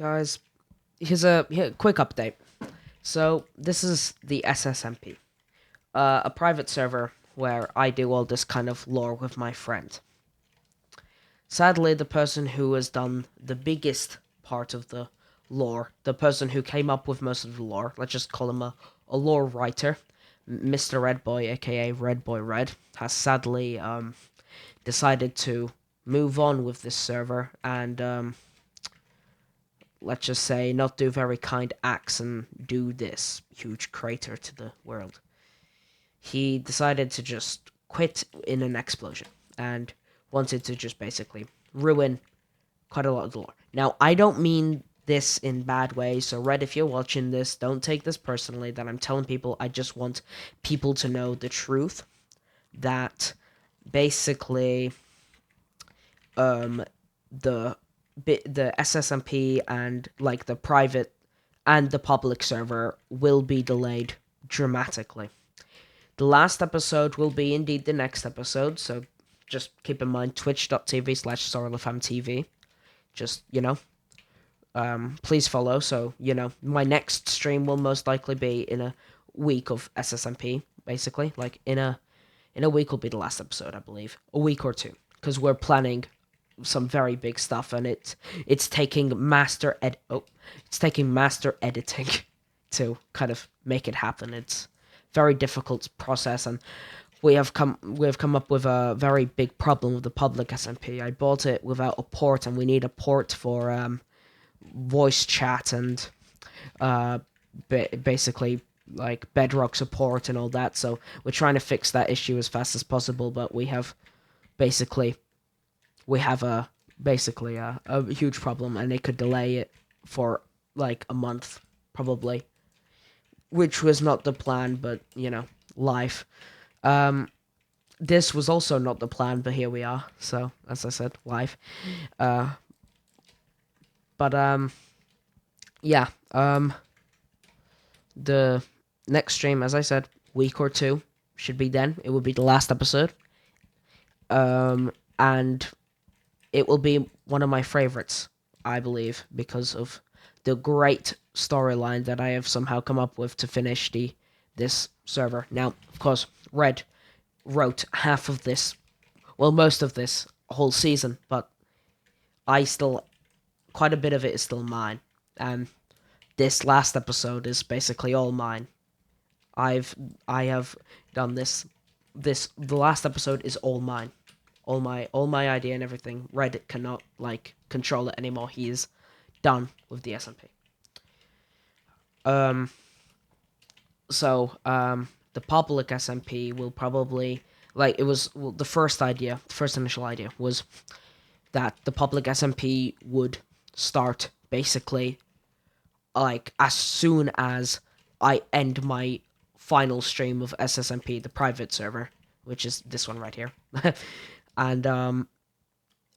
Guys, here, quick update. So this is the SSMP, a private server where I do all this kind of lore with my friend. Sadly, the person who has done the biggest part of the lore, the person who came up with most of the lore, let's just call him a lore writer, Mr. Red Boy, aka Red Boy Red, has sadly decided to move on with this server and let's just say, not do very kind acts and do this huge crater to the world. He decided to just quit in an explosion and wanted to just basically ruin quite a lot of the lore. Now, I don't mean this in bad ways, so Red, if you're watching this, don't take this personally that I'm telling people. I just want people to know the truth that basically the the SSMP and like the private and the public server will be delayed dramatically. The last episode will be indeed the next episode, so just keep in mind twitch.tv/sorrelfmtv. Just, please follow. So, my next stream will most likely be in a week of SSMP, basically. Like, in a week will be the last episode, I believe. A week or two. Because we're planning some very big stuff, and it's taking it's taking master editing to kind of make it happen. It's very difficult process, and we have come up with a very big problem with the public SMP. I bought it without a port, and we need a port for voice chat and basically like bedrock support and all that. So we're trying to fix that issue as fast as possible, but basically we have a huge problem, and it could delay it for like a month probably, which was not the plan, but life. This was also not the plan, but here we are. So as I said, life. uh but yeah. The next stream, as I said, week or two should be then. It will be the last episode. And it will be one of my favorites, I believe, because of the great storyline that I have somehow come up with to finish this server. Now, of course, Red wrote half of this, well, most of this whole season, but I still, quite a bit of it is still mine, and this last episode is basically all mine. I have done this. The last episode is all mine. All my idea and everything. Reddit cannot like control it anymore. He is done with the SMP. The public SMP will probably like it was well, the first initial idea was that the public SMP would start basically like as soon as I end my final stream of SSMP, the private server, which is this one right here. And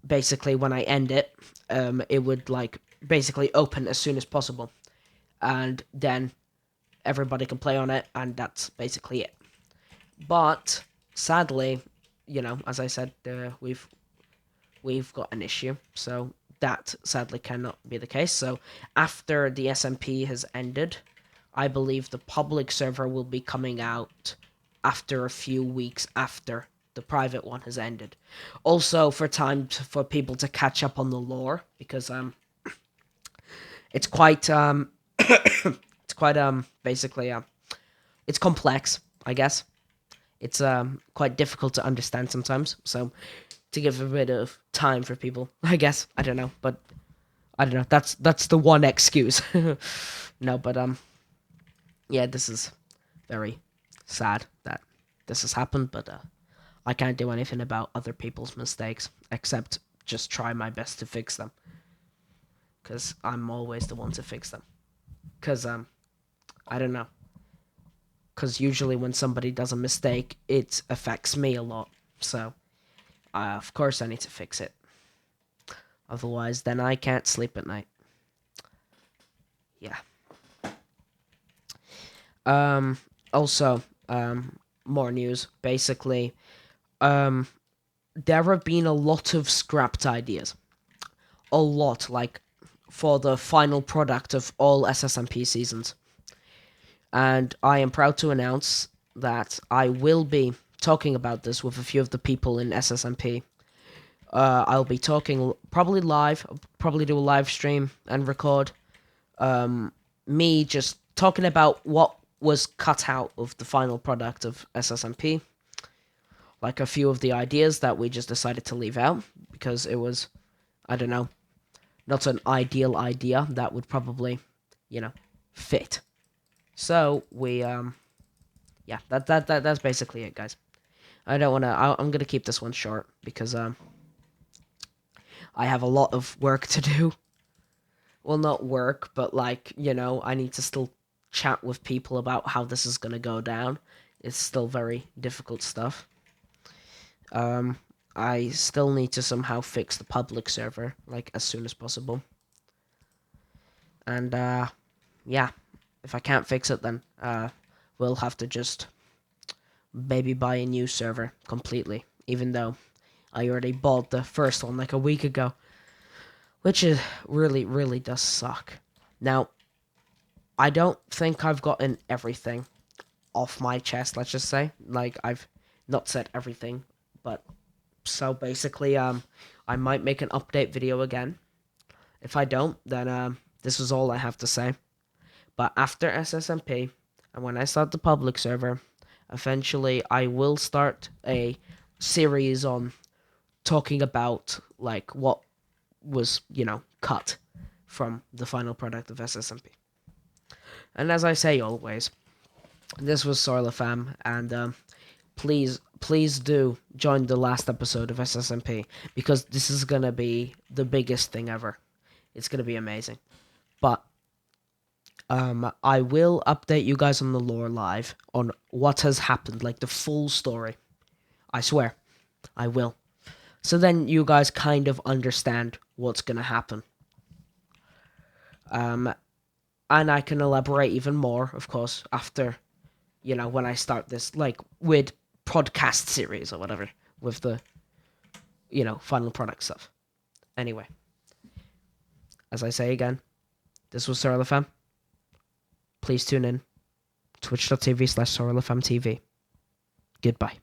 basically when I end it, it would like basically open as soon as possible, and then everybody can play on it, and that's basically it. But sadly, as I said, we've got an issue, so that sadly cannot be the case. So after the SMP has ended, I believe the public server will be coming out after a few weeks after the private one has ended. Also, for for people to catch up on the lore, because it's quite it's quite basically it's complex, I guess. It's quite difficult to understand sometimes. So to give a bit of time for people, I guess. I don't know, but I don't know. That's the one excuse. No, but yeah, this is very sad that this has happened, but I can't do anything about other people's mistakes except just try my best to fix them, because I'm always the one to fix them. Because I don't know. Because usually when somebody does a mistake, it affects me a lot. So of course I need to fix it. Otherwise, then I can't sleep at night. Yeah. Also, more news. Basically, there have been a lot of scrapped ideas. A lot, like for the final product of all SSMP seasons. And I am proud to announce that I will be talking about this with a few of the people in SSMP. I'll be talking probably live, probably do a live stream and record me just talking about what was cut out of the final product of SSMP. Like a few of the ideas that we just decided to leave out because it was, I don't know, not an ideal idea that would probably, fit. So we yeah, that's basically it, guys. I don't want to. I'm gonna keep this one short because I have a lot of work to do. Well, not work, but like I need to still chat with people about how this is gonna go down. It's still very difficult stuff. Um, I still need to somehow fix the public server like as soon as possible. And yeah, if I can't fix it, then we'll have to just maybe buy a new server completely. Even though I already bought the first one like a week ago, which is really does suck. Now, I don't think I've gotten everything off my chest. Let's just say, like I've not said everything, but so basically, I might make an update video again. If I don't, then this is all I have to say. But after SSMP, and when I start the public server, eventually I will start a series on talking about like what was, cut from the final product of SSMP. And as I say always, this was Sorlafam, and please do join the last episode of SSMP because this is gonna be the biggest thing ever. It's gonna be amazing. But I will update you guys on the lore live on what has happened, like the full story. I swear, I will. So then you guys kind of understand what's gonna happen. And I can elaborate even more, of course, after, when I start this, like with podcast series or whatever, with the, final product stuff. Anyway, as I say again, this was SorlaFam. Please tune in. Twitch.tv/SorlaFamTV. Goodbye.